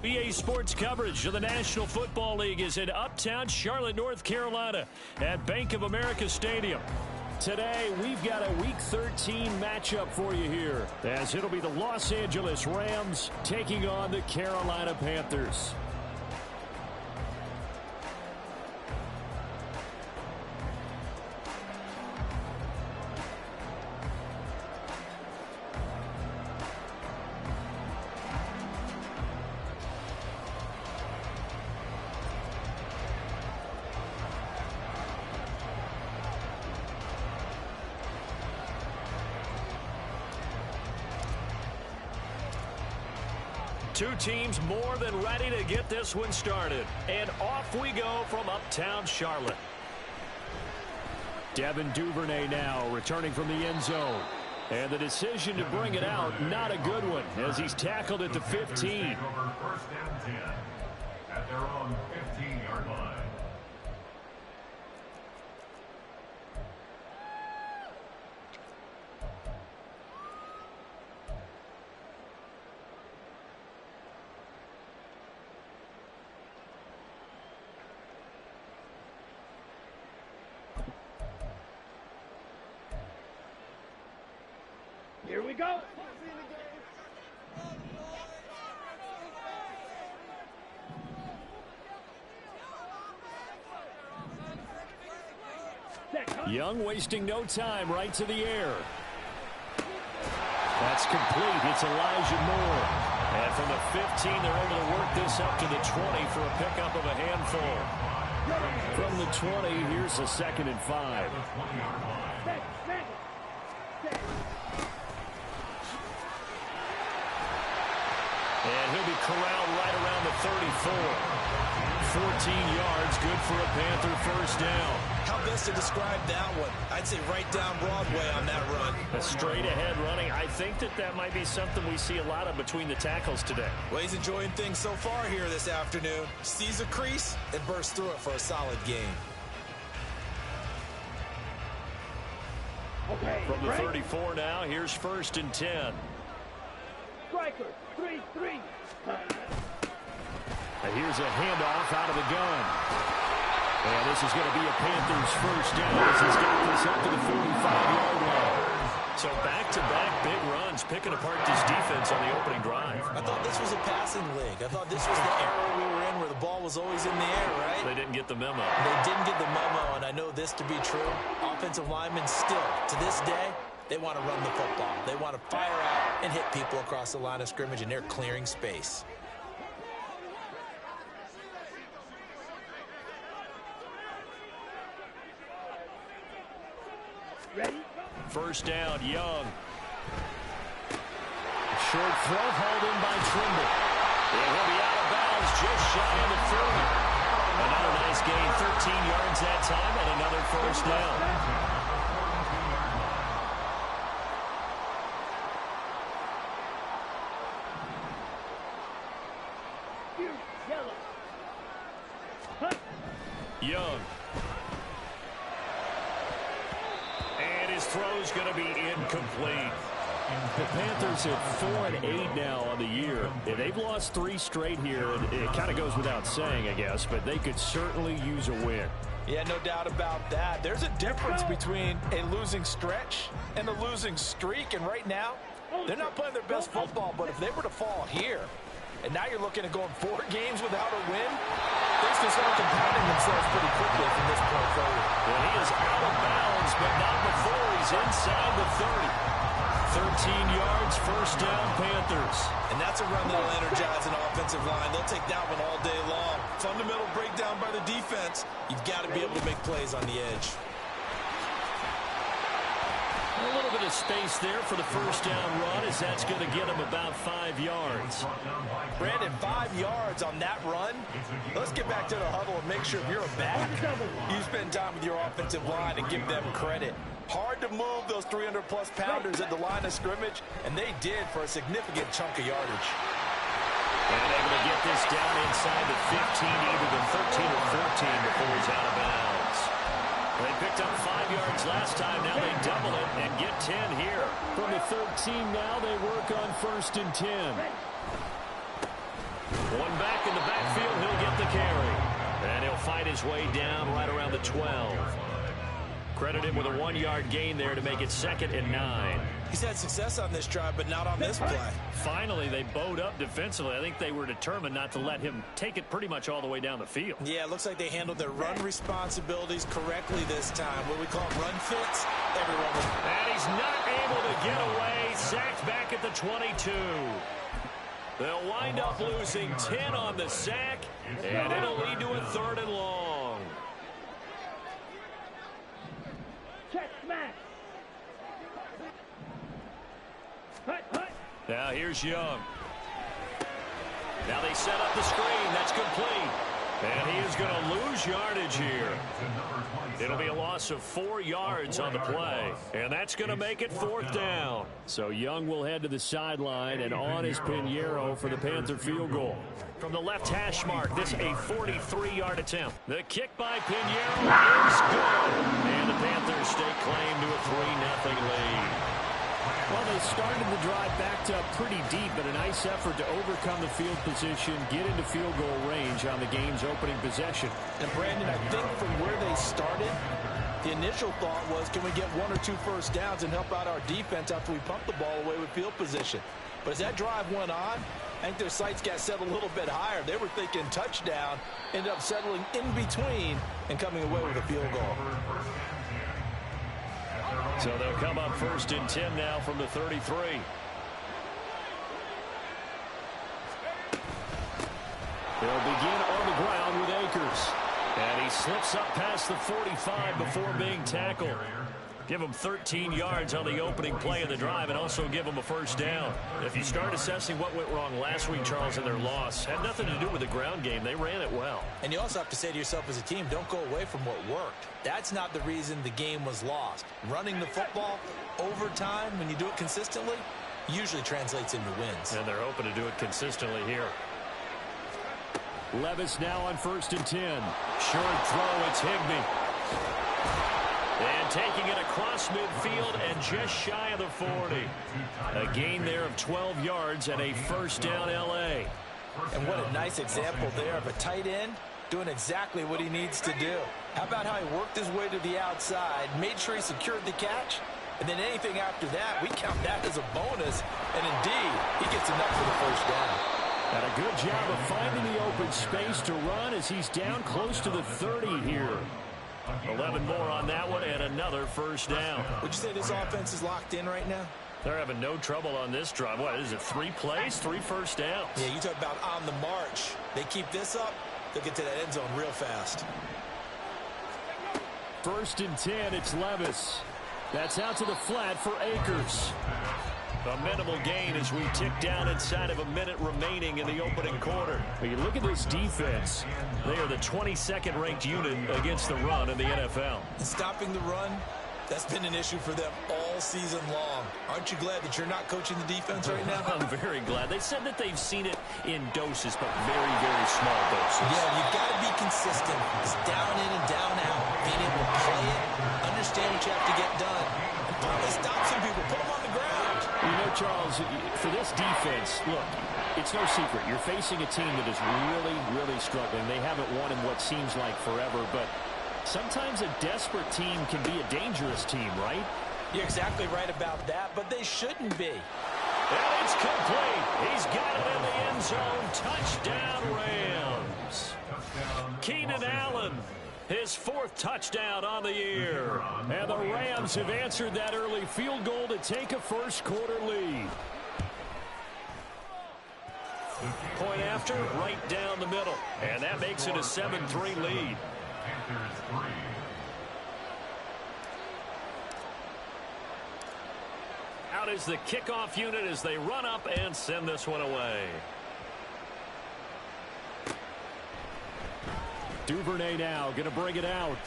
EA Sports coverage of the National Football League is in uptown Charlotte, North Carolina at Bank of America Stadium. Today, we've got a Week 13 matchup for you here, as it'll be the Los Angeles Rams taking on the Carolina Panthers. Two teams more than ready to get this one started. And off we go from uptown Charlotte. Devin Duvernay now returning from the end zone. And the decision to bring it out, not a good one, as he's tackled at the 15. First and 10 at their own 15-yard line. Here we go. Young wasting no time, right to the air. That's complete. It's Elijah Moore. And from the 15, they're able to work this up to the 20 for a pickup of a handful. From the 20, here's a 2nd and 5. And he'll be corralled right around the 34. 14 yards, good for a Panther first down. How best to describe that one? I'd say right down Broadway on that run. A straight-ahead running. I think that might be something we see a lot of between the tackles today. Well, he's enjoying things so far here this afternoon. Sees a crease and bursts through it for a solid gain. Okay, from the 34 now, here's 1st and 10. Striker, 3-3. And here's a handoff out of the gun. And this is going to be a Panthers first down as he's got this up to the 45-yard line. So back-to-back big runs, picking apart this defense on the opening drive. I thought this was a passing league. I thought this was the era we were in where the ball was always in the air, right? They didn't get the memo. They didn't get the memo, and I know this to be true. Offensive linemen still, to this day, they want to run the football. They want to fire out and hit people across the line of scrimmage, and they're clearing space. Ready? First down, Young. Short throw hauled in by Trimble. And he'll be out of bounds just shy of the 30. Another nice gain, 13 yards that time, and another first down. Young. And his throw's going to be incomplete. The Panthers at 4-8 now on the year. They've lost 3 straight here, and it kind of goes without saying, I guess, but they could certainly use a win. Yeah, no doubt about that. There's a difference between a losing stretch and a losing streak, and right now, they're not playing their best football, but if they were to fall here, and now you're looking at going 4 games without a win, things can start compounding themselves pretty quickly from this point forward. Well, he is out of bounds, but not before he's inside the 30. 13 yards, first down, Panthers. And that's a run that'll energize an offensive line. They'll take that one all day long. Fundamental breakdown by the defense. You've got to be able to make plays on the edge. A little bit of space there for the first down run, as that's going to get him about 5 yards. Brandon, 5 yards on that run. Let's get back to the huddle and make sure if you're a back, you spend time with your offensive line and give them credit. Hard to move those 300-plus pounders at the line of scrimmage, and they did for a significant chunk of yardage. And able to get this down inside the 15, either the 13 or 14 before he's out of bounds. They picked up 5 yards last time. Now they double it and get 10 here. From the 13 now, they work on 1st and 10. One back in the backfield, he'll get the carry. And he'll fight his way down right around the 12. Credit him with a 1-yard gain there to make it 2nd and 9. He's had success on this drive, but not on this play. Finally, they bowed up defensively. I think they were determined not to let him take it pretty much all the way down the field. Yeah, it looks like they handled their run responsibilities correctly this time. What we call run fits, everyone was... And he's not able to get away. Sacked back at the 22. They'll wind up losing 10 on the sack, and it'll lead to a 3rd and long. Check smash. Hut, hut. Now here's Young. Now they set up the screen. That's complete. And he is going to lose yardage here. It'll be a loss of 4 yards on the play. And that's going to make it 4th down. So Young will head to the sideline, and on is Pinheiro for the Panther field goal. From the left hash mark, this a 43-yard attempt. The kick by Pinheiro is good. And the Panthers stake claim to a 3-0 lead. Well, they started the drive backed up pretty deep, but a nice effort to overcome the field position, get into field goal range on the game's opening possession. And, Brandon, I think from where they started, the initial thought was, can we get 1 or 2 first downs and help out our defense after we pump the ball away with field position? But as that drive went on, I think their sights got set a little bit higher. They were thinking touchdown, ended up settling in between and coming away with a field goal. So they'll come up 1st and 10 now from the 33. They'll begin on the ground with Akers. And he slips up past the 45 before being tackled. Give him 13 yards on the opening play of the drive and also give him a 1st down. If you start assessing what went wrong last week, Charles, in their loss, had nothing to do with the ground game. They ran it well. And you also have to say to yourself as a team, don't go away from what worked. That's not the reason the game was lost. Running the football over time, when you do it consistently, usually translates into wins. And they're hoping to do it consistently here. Levis now on 1st and 10. Short throw, it's Higbee. And taking it across midfield and just shy of the 40. A gain there of 12 yards and a 1st down L.A. And what a nice example there of a tight end doing exactly what he needs to do. How about how he worked his way to the outside, made sure he secured the catch, and then anything after that, we count that as a bonus. And indeed, he gets enough for the 1st down. And a good job of finding the open space to run as he's down close to the 30 here. 11 more on that one and another 1st down. Would you say this offense is locked in right now? They're having no trouble on this drive. What is it, 3 plays, 3 1st downs? Yeah, you talk about on the march. They keep this up, they'll get to that end zone real fast. 1st and 10, it's Levis. That's out to the flat for Akers. A minimal gain as we tick down inside of a minute remaining in the opening quarter. But you look at this defense. They are the 22nd ranked unit against the run in the NFL. Stopping the run, that's been an issue for them all season long. Aren't you glad that you're not coaching the defense right now? I'm very glad. They said that they've seen it in doses, but very, very small doses. Yeah, you've got to be consistent. It's down in and down out. Being able to play it, understand what you have to get done. And finally stop some people, put them on the ground. You know, Charles, for this defense, look, it's no secret. You're facing a team that is really, really struggling. They haven't won in what seems like forever, but sometimes a desperate team can be a dangerous team, right? You're exactly right about that, but they shouldn't be. And it's complete. He's got it in the end zone. Touchdown, Rams. Keenan Allen, his 4th touchdown on the year. And the Rams have answered that early field goal to take a 1st quarter lead. Point after, right down the middle. And that makes it a 7-3 lead. Out is the kickoff unit as they run up and send this one away. Duvernay now going to bring it out.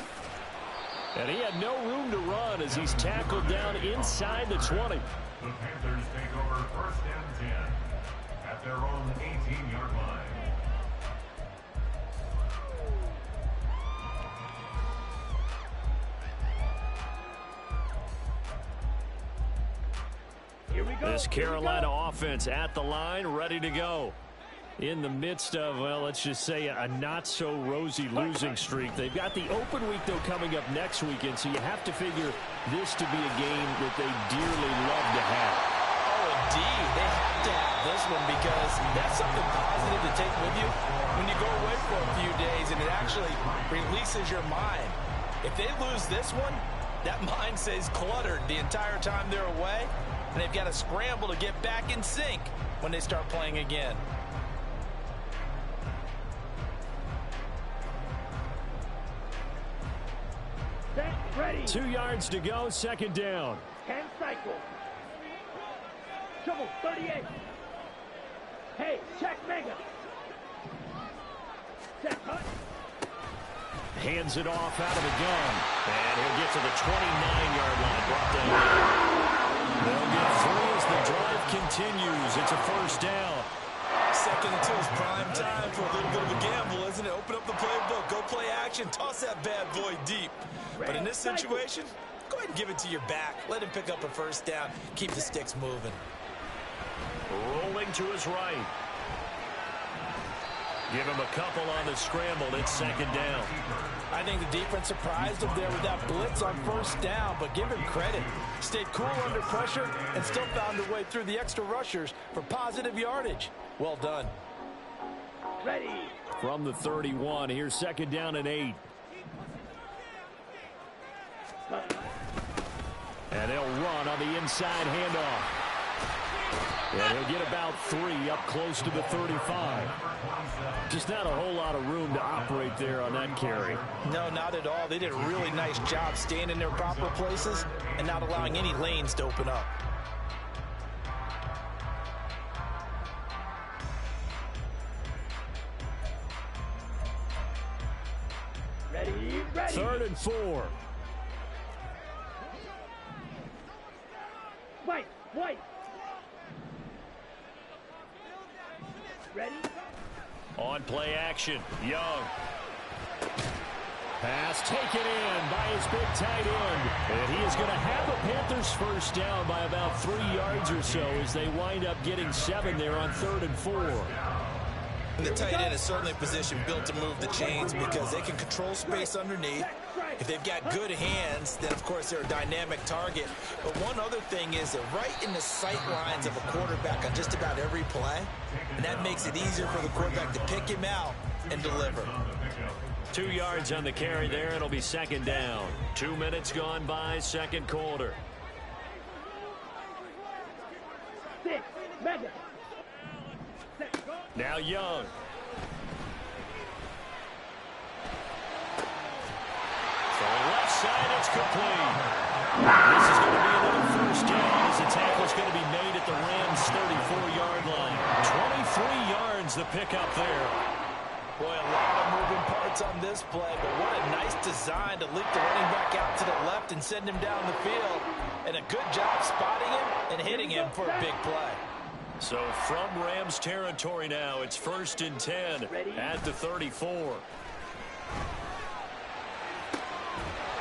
And he had no room to run as he's tackled down inside the 20. The Panthers take over 1st and 10 at their own 18-yard line. Here we go. This Carolina offense at the line, ready to go. in the midst of, well, let's just say a not-so-rosy losing streak. They've got the open week, though, coming up next weekend, so you have to figure this to be a game that they dearly love to have. Oh, indeed. They have to have this one because that's something positive to take with you when you go away for a few days, and it actually releases your mind. If they lose this one, that mind stays cluttered the entire time they're away, and they've got to scramble to get back in sync when they start playing again. Set, ready. 2 yards to go, second down. 10 cycle. Trouble, 38. Hey, check mega. Set, hut. Hands it off out of the gun. And he'll get to the 29-yard line. Brought down. They'll get 3 as the drive continues. It's a first down. Second and 2 is prime time for a little bit of a gamble, isn't it? Open up the playbook, go play action, toss that bad boy deep. But in this situation, go ahead and give it to your back. Let him pick up a first down. Keep the sticks moving. Rolling to his right. Give him a couple on the scramble. It's second down. I think the defense surprised him there with that blitz on first down, but give him credit. Stayed cool under pressure and still found a way through the extra rushers for positive yardage. Well done. Ready. From the 31, here's second down and 8. And they'll run on the inside handoff. And he'll get about 3 up close to the 35. Just not a whole lot of room to operate there on that carry. No, not at all. They did a really nice job staying in their proper places and not allowing any lanes to open up. Ready, ready. 3rd and 4. White, white. Ready. On play action, Young. Pass taken in by his big tight end. And he is going to have the Panthers first down by about 3 yards or so as they wind up getting 7 there on 3rd and 4. And the tight end is certainly a position built to move the chains because they can control space underneath. If they've got good hands, then of course they're a dynamic target. But one other thing is they're right in the sight lines of a quarterback on just about every play. And that makes it easier for the quarterback to pick him out and deliver. 2 yards on the carry there. It'll be second down. 2 minutes gone by, second quarter. 6, mega. Now Young. So left side, it's complete. This is going to be another first down as the tackle is going to be made at the Rams' 34-yard line. 23 yards the pickup there. Boy, a lot of moving parts on this play, but what a nice design to leak the running back out to the left and send him down the field. And a good job spotting him and hitting him for a big play. So from Rams territory now, it's 1st and 10 at the 34.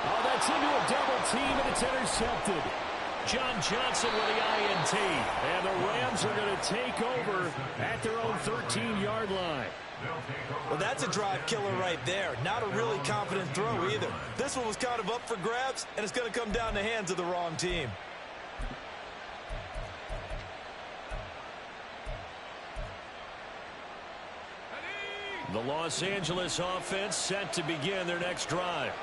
Oh, that's into a double team, and it's intercepted. John Johnson with the INT. And the Rams are going to take over at their own 13-yard line. Well, that's a drive killer right there. Not a really confident throw either. This one was kind of up for grabs, and it's going to come down in the hands of the wrong team. The Los Angeles offense set to begin their next drive.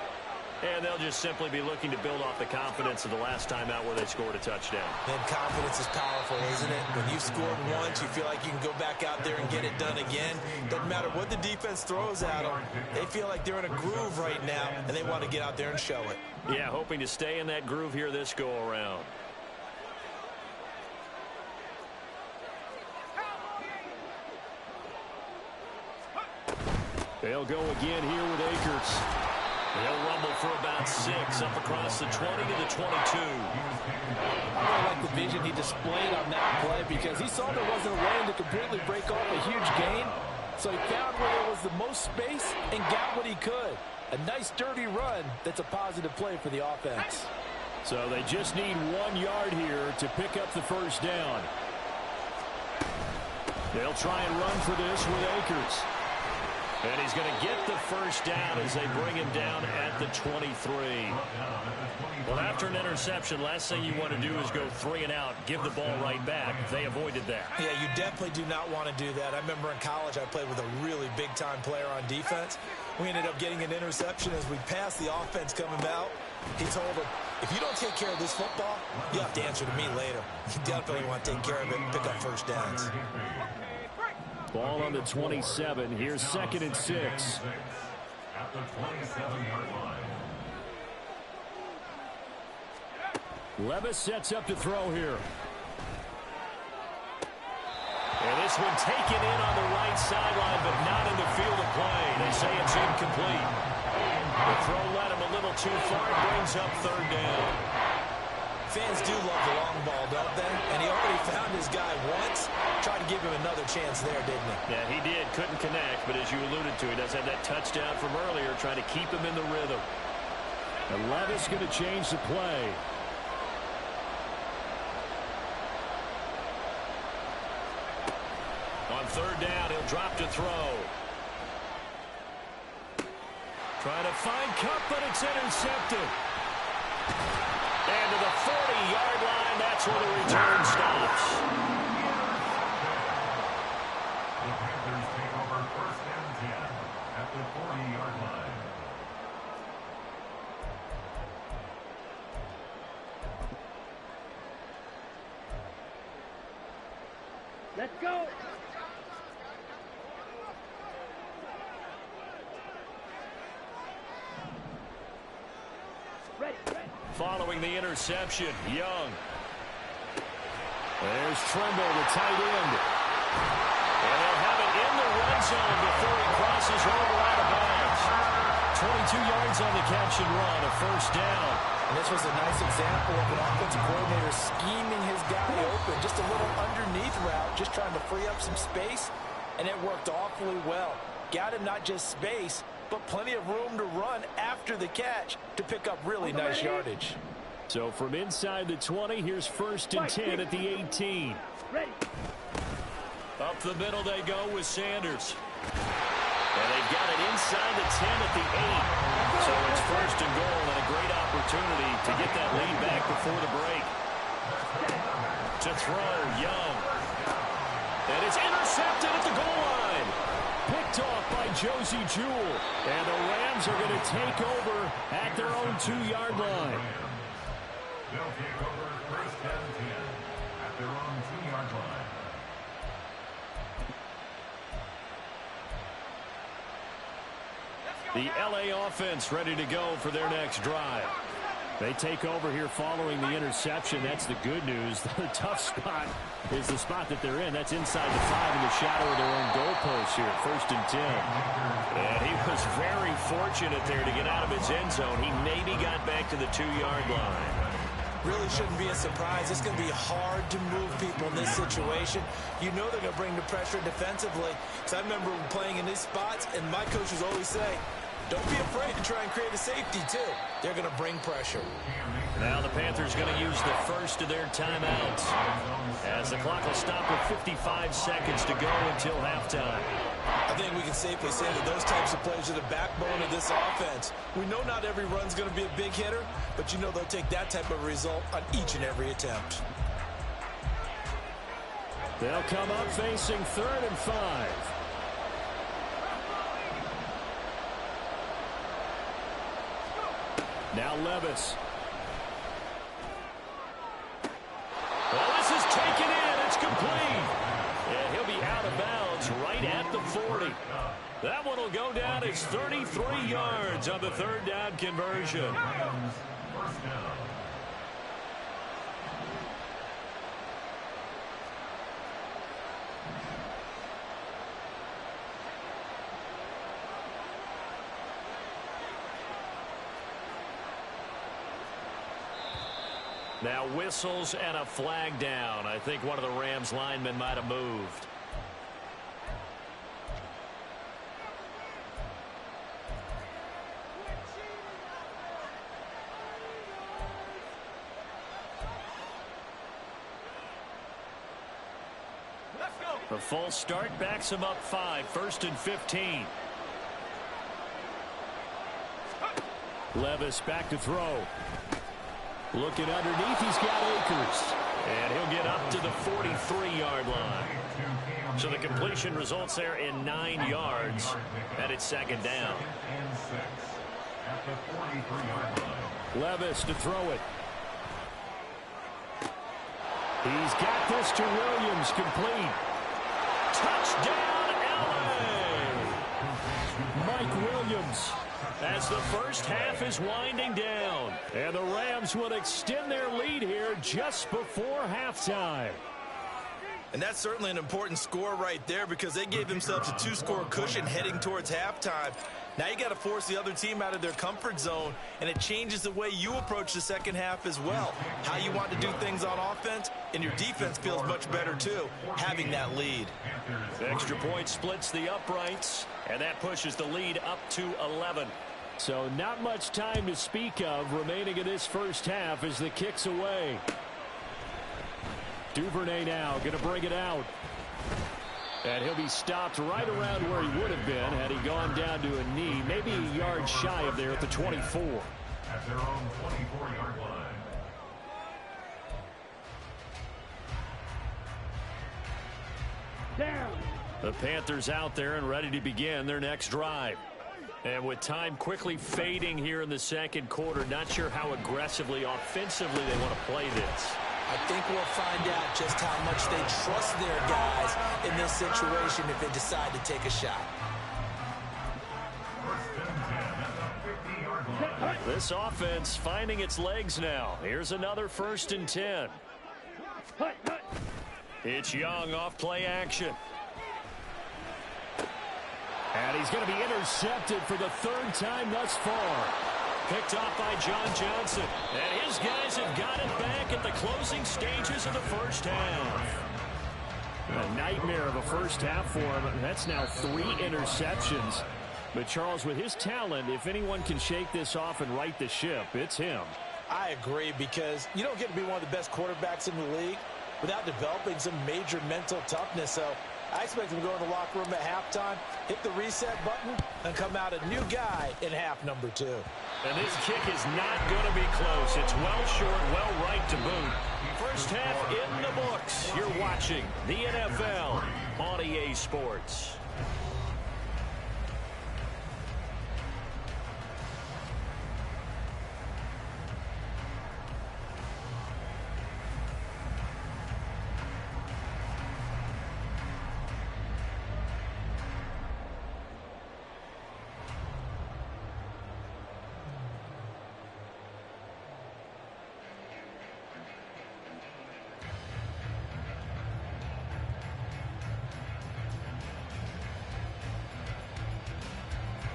And they'll just simply be looking to build off the confidence of the last time out where they scored a touchdown. And confidence is powerful, isn't it? When you've scored once, you feel like you can go back out there and get it done again. Doesn't matter what the defense throws at them. They feel like they're in a groove right now, and they want to get out there and show it. Yeah, hoping to stay in that groove here this go-around. They'll go again here with Akers. They'll rumble for about 6 up across the 20 to the 22. I like the vision he displayed on that play because he saw there wasn't a lane to completely break off a huge gain. So he found where there was the most space and got what he could. A nice dirty run that's a positive play for the offense. So they just need 1 yard here to pick up the first down. They'll try and run for this with Akers. And he's going to get the first down as they bring him down at the 23. Well, after an interception, last thing you want to do is go 3 and out, give the ball right back. They avoided that. Yeah, you definitely do not want to do that. I remember in college I played with a really big-time player on defense. We ended up getting an interception as we passed the offense coming out. He told him, if you don't take care of this football, you have to answer to me later. You definitely want to take care of it and pick up first downs. Ball on the 27. Here's 2nd and 6. At the 27-yard line. Levis sets up to throw here. And this one taken in on the right sideline, but not in the field of play. They say it's incomplete. The throw led him a little too far. It brings up 3rd down. Fans do love the long ball, don't they? And he already found his guy once. Tried to give him another chance there, didn't he? Yeah, he did. Couldn't connect, but as you alluded to, he does have that touchdown from earlier, trying to keep him in the rhythm. And Levis going to change the play. On 3rd down, he'll drop to throw. Trying to find Cup, but it's intercepted. And to the 40-yard line, that's where the return stops. The Panthers take over 1st and 10 at the 40-yard line. Let's go. Ready. Following the interception, Young. There's Trimble, the tight end. And they'll have it in the red zone before he crosses over out of bounds. 22 yards on the catch and run, a 1st down. And this was a nice example of an offensive coordinator scheming his guy open. Just a little underneath route, just trying to free up some space. And it worked awfully well. Got him not just space, but plenty of room to run after the catch to pick up really nice yardage. So from inside the 20, here's 1st and 10 at the 18. Ready. Up the middle they go with Sanders. And they've got it inside the 10 at the 8. So it's 1st and goal and a great opportunity to get that lead back before the break. To throw, Young. And it's intercepted at the goal line. Picked off by Josie Jewell. And the Rams are going to take over at their own 2-yard line. They'll take over 1st and 10 at their own 2-yard line. The LA offense ready to go for their next drive. They take over here following the interception. That's the good news. The tough spot is the spot that they're in. That's inside the 5 in the shadow of their own goalpost here. 1st and 10. And he was very fortunate there to get out of his end zone. He maybe got back to the 2-yard line. Really shouldn't be a surprise. It's going to be hard to move people in this situation. You know they're going to bring the pressure defensively. Because I remember playing in these spots, and my coaches always say, don't be afraid to try and create a safety, too. They're going to bring pressure. Now the Panthers going to use the first of their timeouts, as the clock will stop with 55 seconds to go until halftime. I think we can safely say that those types of plays are the backbone of this offense. We know not every run's going to be a big hitter, but you know they'll take that type of result on each and every attempt. They'll come up facing 3rd and 5. Now Levis. Well, this is taken in. It's complete. And he'll be out of bounds right at the 40. That one will go down as 33 yards on the 3rd down conversion. First down. Now whistles and a flag down. I think one of the Rams linemen might have moved. Let's go. A false start backs him up 5, 1st and 15. Levis back to throw. Looking underneath, he's got Akers. And he'll get up to the 43-yard line. So the completion results there in 9 yards. And it's 2nd down. Levis to throw it. He's got this to Williams, complete. Touchdown, LA! Mike Williams, as the first half is winding down. And the Rams will extend their lead here just before halftime. And that's certainly an important score right there because they gave themselves a 2-score cushion heading towards halftime. Now you got to force the other team out of their comfort zone, and it changes the way you approach the second half as well. How you want to do things on offense, and your defense feels much better too, having that lead. The extra point splits the uprights, and that pushes the lead up to 11. So not much time to speak of remaining in this first half as the kick's away. Duvernay now going to bring it out. And he'll be stopped right around where he would have been had he gone down to a knee, maybe a yard shy of there at the 24. At their own 24-yard line. Down. The Panthers out there and ready to begin their next drive. And with time quickly fading here in the second quarter, not sure how aggressively, offensively they want to play this. I think we'll find out just how much they trust their guys in this situation if they decide to take a shot. This offense finding its legs now. Here's another 1st and 10. It's Young off play action. And he's going to be intercepted for the 3rd time thus far. Picked off by John Johnson. And his guys have got it back at the closing stages of the first half. A nightmare of a first half for him. That's now 3 interceptions. But Charles, with his talent, if anyone can shake this off and right the ship, it's him. I agree, because you don't get to be one of the best quarterbacks in the league without developing some major mental toughness. So I expect him to go in the locker room at halftime, hit the reset button, and come out a new guy in half number 2. And this kick is not going to be close. It's well short, well right to boot. First half in the books. You're watching the NFL on EA Sports.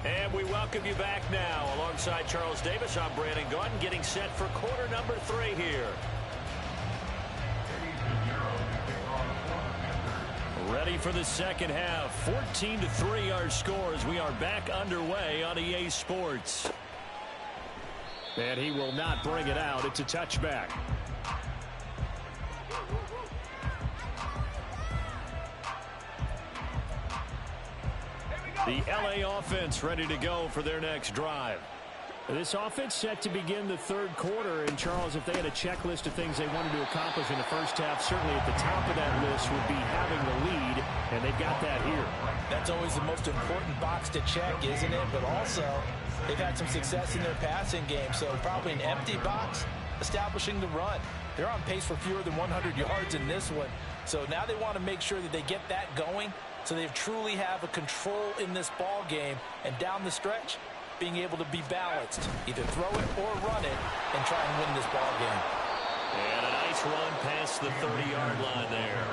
And we welcome you back now. Alongside Charles Davis, I'm Brandon Gordon, getting set for quarter number 3 here. Ready for the second half. 14-3 our scores. We are back underway on EA Sports. And he will not bring it out. It's a touchback. The LA offense ready to go for their next drive. This offense set to begin the 3rd quarter. And, Charles, if they had a checklist of things they wanted to accomplish in the first half, certainly at the top of that list would be having the lead, and they've got that here. That's always the most important box to check, isn't it? But also, they've had some success in their passing game, so probably an empty box, establishing the run. They're on pace for fewer than 100 yards in this one. So now they want to make sure that they get that going, so they truly have a control in this ball game, and down the stretch, being able to be balanced, either throw it or run it, and try and win this ball game. And a nice run past the 30-yard line there.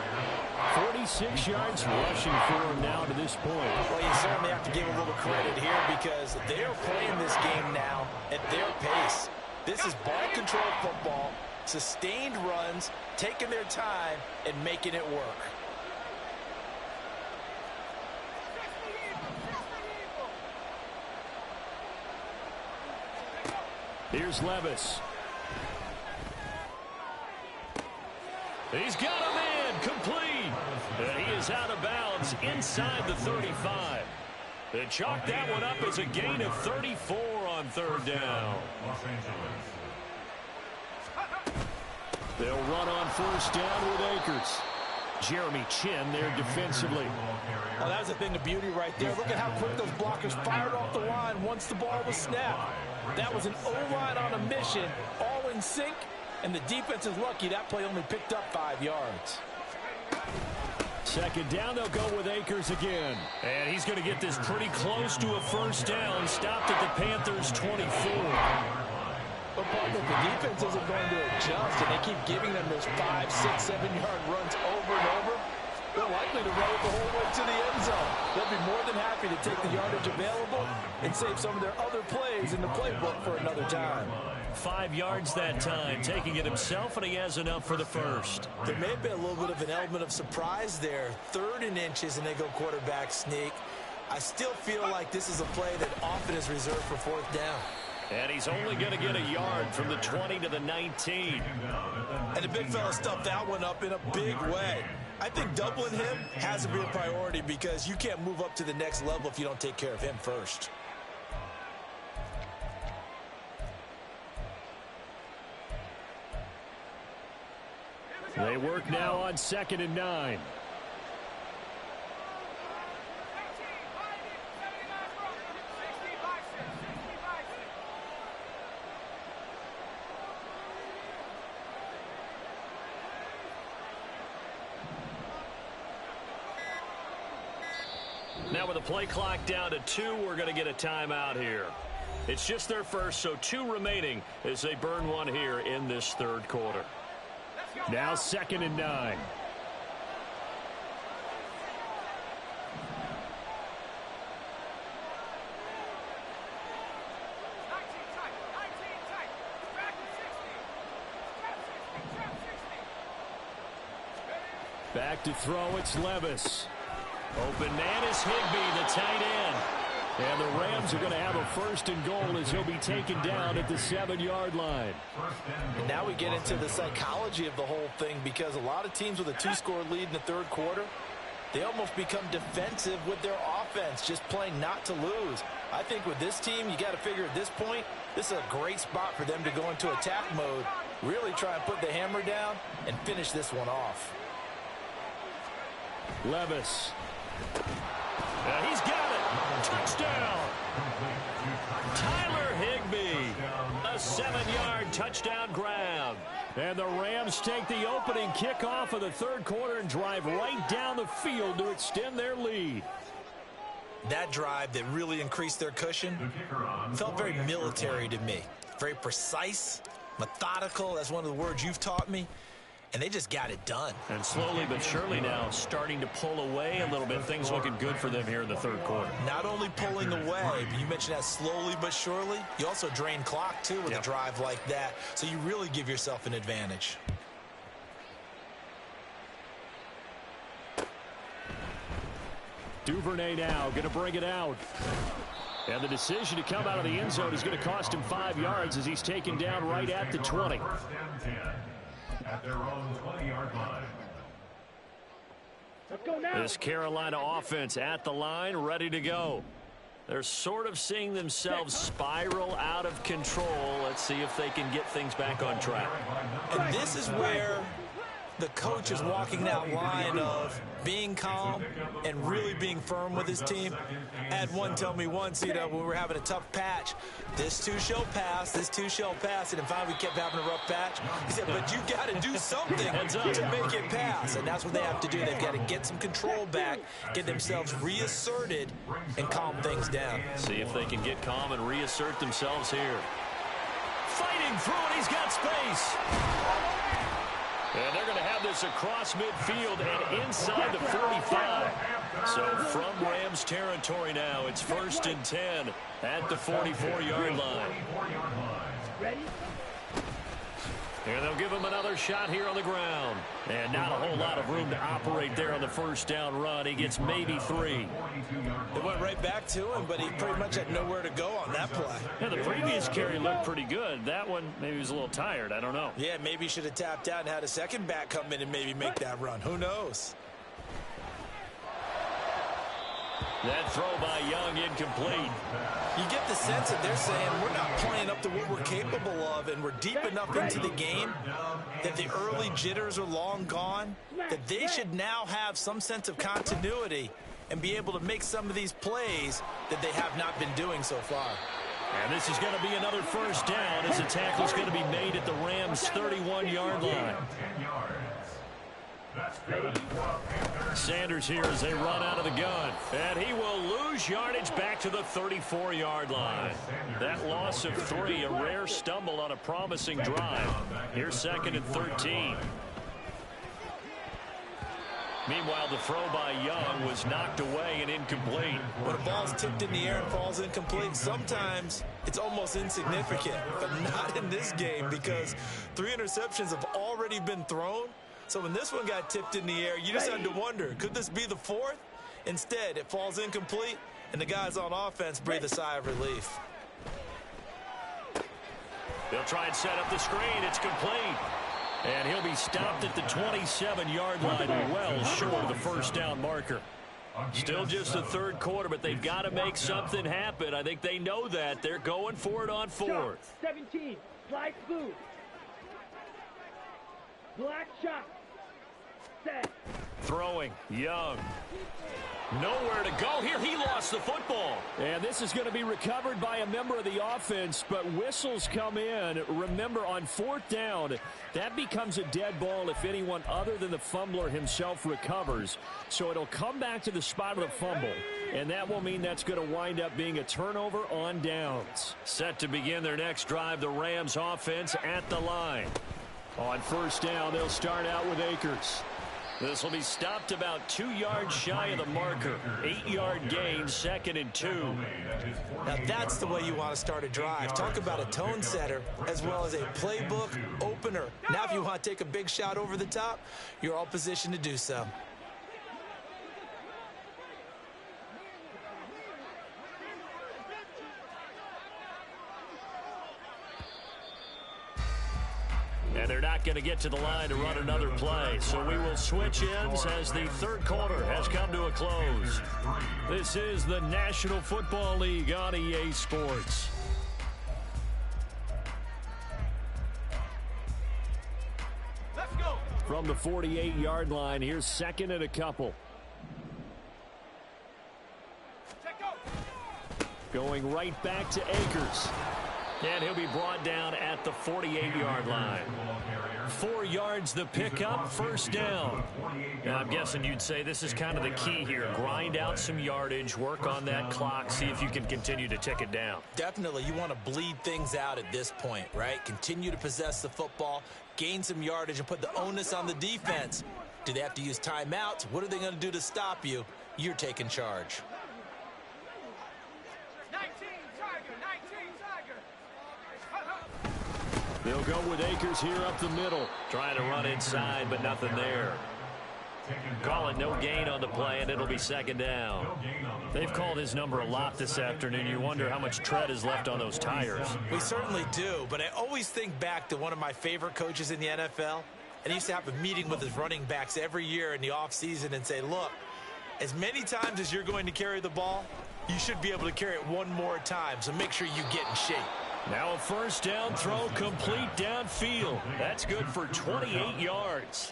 46 yards rushing for him now to this point. Well, you certainly have to give a little credit here because they are playing this game now at their pace. This is ball control football, sustained runs, taking their time, and making it work. Here's Levis. He's got a man complete. And he is out of bounds inside the 35. They chalk that one up as a gain of 34 on third down. They'll run on first down with Akers. Jeremy Chin there defensively. Oh, that was a thing of beauty right there. Look at how quick those blockers fired off the line once the ball was snapped. That was an O-line on a mission, all in sync, and the defense is lucky that play only picked up 5 yards. Second down, they'll go with Akers again. And he's going to get this pretty close to a first down. Stopped at the Panthers' 24. But partner, the defense isn't going to adjust, and they keep giving them those 5, 6, 7-yard runs over and over. They're likely to run it the whole way to the end zone. They'll be more than happy to take the yardage available and save some of their other plays in the playbook for another time. 5 yards that time, taking it himself, and he has enough for the first. There may have been a little bit of an element of surprise there. 3rd and inches, and they go quarterback sneak. I still feel like this is a play that often is reserved for 4th down. And he's only going to get a yard from the 20 to the 19. And the big fella stuffed that one up in a big way. I think doubling him has to be a priority because you can't move up to the next level if you don't take care of him first. They work now on 2nd and 9. Now with the play clock down to 2, we're going to get a timeout here. It's just their first, so 2 remaining as they burn one here in this 3rd quarter. Now 2nd and 9. Back to throw, it's Levis. Open man is Higbee, the tight end. And the Rams are going to have a 1st and goal as he'll be taken down at the 7-yard line. And now we get into the psychology of the whole thing because a lot of teams with a 2-score lead in the 3rd quarter, they almost become defensive with their offense, just playing not to lose. I think with this team, you got to figure at this point, this is a great spot for them to go into attack mode, really try and put the hammer down and finish this one off. Levis. He's got it. Touchdown. Tyler Higbee. A 7-yard touchdown grab. And the Rams take the opening kickoff of the 3rd quarter and drive right down the field to extend their lead. That drive that really increased their cushion felt very military to me. Very precise, methodical. That's one of the words you've taught me. And they just got it done. And slowly but surely now starting to pull away a little bit. Things looking good for them here in the 3rd quarter. Not only pulling away, but you mentioned that slowly but surely. You also drain clock, too, with a drive like that. So you really give yourself an advantage. Duvernay now going to bring it out. And the decision to come out of the end zone is going to cost him 5 yards as he's taken down right at the 20. At their own 20-yard line. Let's go now. This Carolina offense at the line, ready to go. They're sort of seeing themselves spiral out of control. Let's see if they can get things back on track. And this is where the coach is walking that line of being calm and really being firm with his team. I had one tell me once, you know, when we were having a tough patch, this too shall pass, this too shall pass, and finally we kept having a rough patch. He said, but you got to do something to make it pass, and that's what they have to do. They've got to get some control back, get themselves reasserted, and calm things down. See if they can get calm and reassert themselves here. Fighting through it, he's got space. And they're going to have this across midfield and inside the 45. So from Rams territory now, it's 1st and 10 at the 44-yard line. Ready? And they'll give him another shot here on the ground. And not a whole lot of room to operate there on the 1st down run. He gets maybe 3. They went right back to him, but he pretty much had nowhere to go on that play. Yeah, the previous carry looked pretty good. That one, maybe he was a little tired. I don't know. Yeah, maybe he should have tapped out and had a second back come in and maybe make that run. Who knows? That throw by Young incomplete. You get the sense that they're saying we're not playing up to what we're capable of, and we're deep enough into the game that the early jitters are long gone, that they should now have some sense of continuity and be able to make some of these plays that they have not been doing so far. And this is going to be another first down as the tackle is going to be made at the Rams' 31-yard line. Sanders here as they run out of the gun. And he will lose yardage back to the 34-yard line. That loss of 3, a rare stumble on a promising drive. Here's 2nd and 13. Meanwhile, the throw by Young was knocked away and incomplete. When a ball's tipped in the air and falls incomplete, sometimes it's almost insignificant, but not in this game because 3 interceptions have already been thrown. So when this one got tipped in the air, you just had to wonder, could this be the 4th? Instead, it falls incomplete, and the guys on offense breathe a sigh of relief. They'll try and set up the screen. It's complete. And he'll be stopped at the 27-yard line, well short of the first down marker. Still just the 3rd quarter, but they've got to make something happen. I think they know that. They're going for it on 4th. 17, slide blue. Black shot. Set. Throwing, Young. Nowhere to go here. He lost the football. And this is going to be recovered by a member of the offense, but whistles come in. Remember, on 4th down, that becomes a dead ball if anyone other than the fumbler himself recovers. So it'll come back to the spot of the fumble, and that will mean that's going to wind up being a turnover on downs. Set to begin their next drive, the Rams offense at the line. On 1st down, they'll start out with Akers. This will be stopped about 2 yards shy of the marker. 8-yard gain, 2nd and 2. Now that's the way you want to start a drive. Talk about a tone setter as well as a playbook opener. Now if you want to take a big shot over the top, you're all positioned to do so. And they're not going to get to the line to run another play. So we will switch ends as the 3rd quarter has come to a close. This is the National Football League on EA Sports. Let's go. From the 48-yard line, here's 2nd and a couple. Going right back to Akers. And he'll be brought down at the 48-yard line. 4 yards the pickup, 1st down. Now, I'm guessing you'd say this is kind of the key here. Grind out some yardage, work on that clock, see if you can continue to tick it down. Definitely, you want to bleed things out at this point, right? Continue to possess the football, gain some yardage, and put the onus on the defense. Do they have to use timeouts? What are they going to do to stop you? You're taking charge. 19, Tiger, 19, Tiger. They'll go with Akers here up the middle. Trying to run inside, but nothing there. Call it no gain on the play, and it'll be 2nd down. They've called his number a lot this afternoon. You wonder how much tread is left on those tires. We certainly do, but I always think back to one of my favorite coaches in the NFL. And he used to have a meeting with his running backs every year in the offseason and say, look, as many times as you're going to carry the ball, you should be able to carry it one more time, so make sure you get in shape. Now a 1st down throw complete downfield. That's good for 28 yards.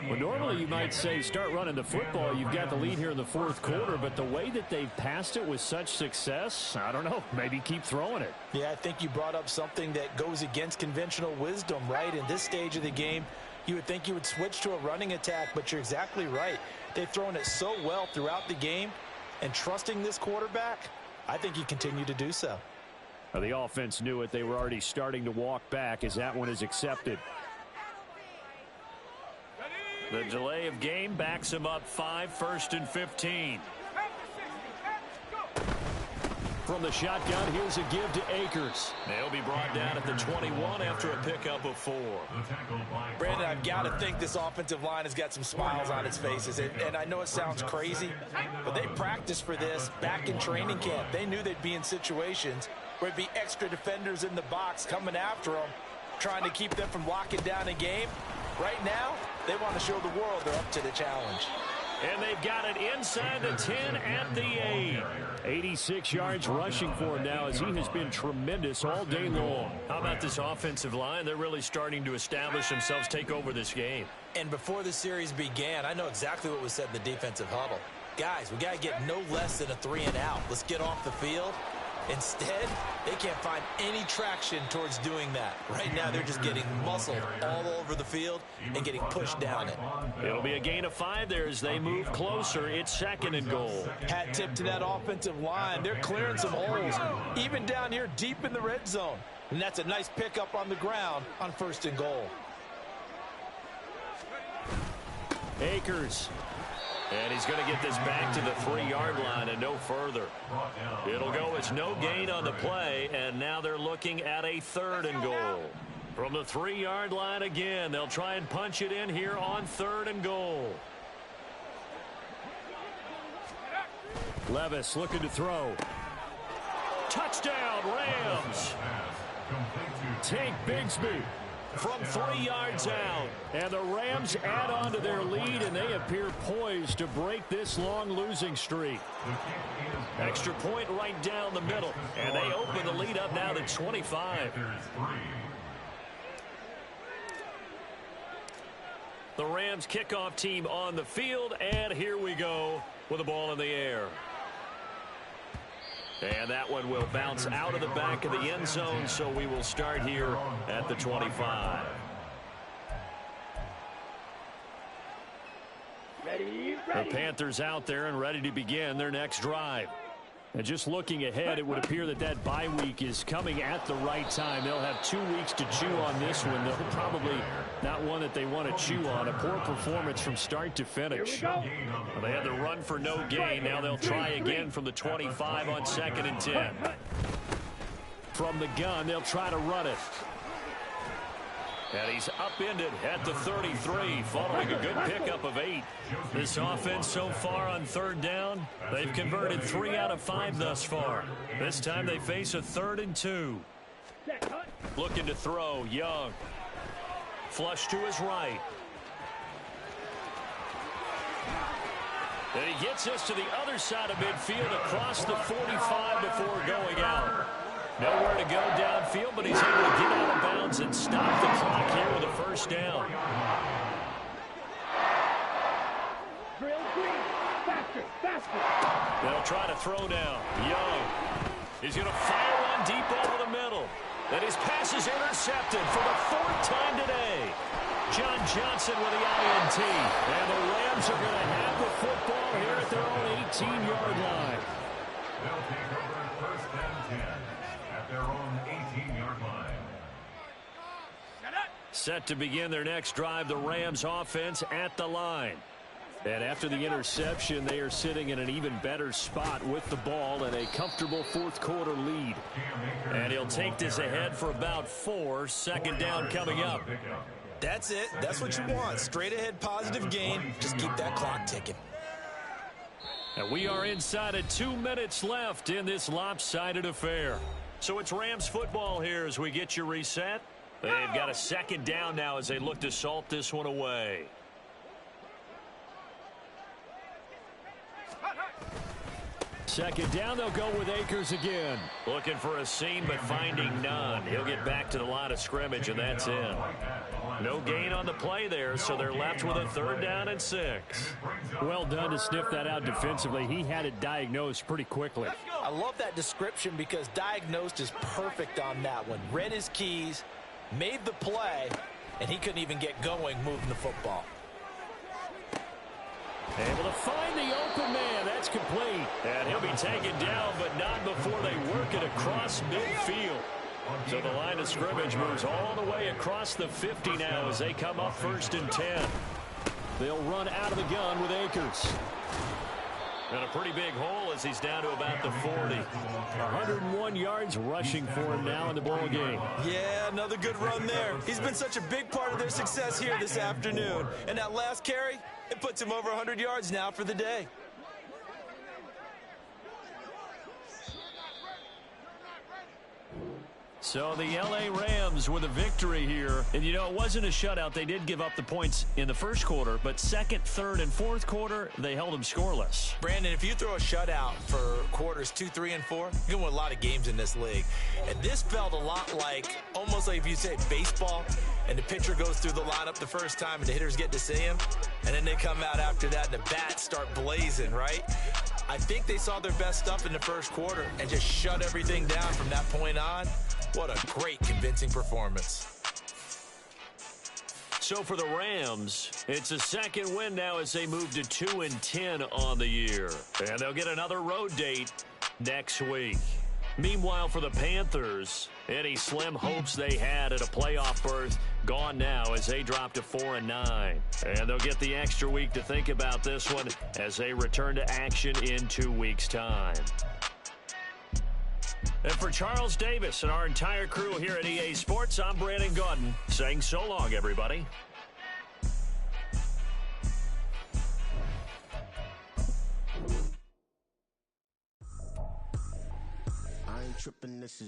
Well, normally you might say start running the football. You've got the lead here in the 4th quarter, but the way that they've passed it with such success, I don't know, maybe keep throwing it. Yeah, I think you brought up something that goes against conventional wisdom, right? In this stage of the game, you would think you would switch to a running attack, but you're exactly right. They've thrown it so well throughout the game, and trusting this quarterback, I think you continue to do so. Well, the offense knew it. They were already starting to walk back as that one is accepted. The delay of game backs him up 5, 1st and 15. From the shotgun, here's a give to Akers. They'll be brought down at the 21 after a pickup of 4. Brandon, I've got to think this offensive line has got some smiles on its faces. And I know it sounds crazy, but they practiced for this back in training camp. They knew they'd be in situations where it'd be extra defenders in the box coming after them, trying to keep them from locking down a game. Right now, they want to show the world they're up to the challenge. And they've got it inside the 10 at the 8. 86 yards rushing for him now as he has been tremendous all day long. How about this offensive line? They're really starting to establish themselves, take over this game. And before the series began, I know exactly what was said in the defensive huddle. Guys, we got to get no less than a 3-and-out. Let's get off the field. Instead, they can't find any traction towards doing that. Right now, they're just getting muscled all over the field and getting pushed down it. It'll be a gain of 5 there as they move closer. It's 2nd and goal. Hat tip to that offensive line. They're clearing some holes, even down here deep in the red zone. And that's a nice pickup on the ground on 1st and goal. Akers. And he's going to get this back to the 3-yard line and no further. It'll go as no gain on the play, and now they're looking at a 3rd and goal. From the 3-yard line again, they'll try and punch it in here on 3rd and goal. Levis looking to throw. Touchdown, Rams. Tank Bigsby from 3 yards out. And the Rams add on to their lead, and they appear poised to break this long losing streak. Extra point right down the middle. And they open the lead up now to 25. The Rams kickoff team on the field, and here we go with the ball in the air. And that one will bounce out of the back of the end zone, so we will start here at the 25. The Panthers out there and ready to begin their next drive. And just looking ahead, it would appear that that bye week is coming at the right time. They'll have 2 weeks to chew on this one. They'll probably not one that they want to chew on. A poor performance from start to finish. Well, they had the run for no gain. Now they'll try again from the 25 on 2nd and 10. From the gun, they'll try to run it. And he's upended at the 33, following a good pickup of 8. This offense so far on 3rd down, they've converted 3 out of 5 thus far. This time they face a 3rd and 2. Looking to throw, Young. Flush to his right. And he gets us to the other side of midfield across the 45 before going out. Nowhere to go downfield, but he's able to get out of bounds and stop the clock here with a 1st down. They'll try to throw down. Young. He's going to fire one deep over the middle. And his pass is intercepted for the 4th time today. John Johnson with the INT. And the Rams are going to have the football here at their own 18-yard line. They'll take over 1st and 10 at their own 18-yard line. Set to begin their next drive, the Rams offense at the line. And after the interception, they are sitting in an even better spot with the ball and a comfortable 4th quarter lead. And he'll take this ahead for about 4. 2nd down coming up. That's it. That's what you want. Straight ahead positive gain. Just keep that clock ticking. And we are inside of 2 minutes left in this lopsided affair. So it's Rams football here as we get you reset. They've got a 2nd down now as they look to salt this one away. Second down, they'll go with Akers again. Looking for a seam, but finding none. He'll get back to the line of scrimmage, and that's in. No gain on the play there, so they're left with a 3rd down and 6. Well done to sniff that out defensively. He had it diagnosed pretty quickly. I love that description because diagnosed is perfect on that one. Read his keys, made the play, and he couldn't even get going moving the football. Able to find the open man. That's complete. And he'll be taken down, but not before they work it across midfield. So the line of scrimmage moves all the way across the 50 now as they come up 1st and 10. They'll run out of the gun with Akers. And a pretty big hole as he's down to about the 40. 101 yards rushing for him now in the ball game. Yeah, another good run there. He's been such a big part of their success here this afternoon. And that last carry, it puts him over 100 yards now for the day. So the L.A. Rams with a victory here. And, you know, it wasn't a shutout. They did give up the points in the first quarter, but second, third, and fourth quarter, they held them scoreless. Brandon, if you throw a shutout for quarters 2, 3, and 4, you're going to win a lot of games in this league. And this felt a lot like, almost like if you say baseball, and the pitcher goes through the lineup the first time and the hitters get to see him, and then they come out after that and the bats start blazing, right? I think they saw their best stuff in the first quarter and just shut everything down from that point on. What a great, convincing performance. So for the Rams, it's a second win now as they move to 2-10 on the year. And they'll get another road date next week. Meanwhile, for the Panthers, any slim hopes they had at a playoff berth gone now as they drop to 4-9. And they'll get the extra week to think about this one as they return to action in 2 weeks' time. And for Charles Davis and our entire crew here at EA Sports, I'm Brandon Gaudin saying so long, everybody. I ain't tripping, this is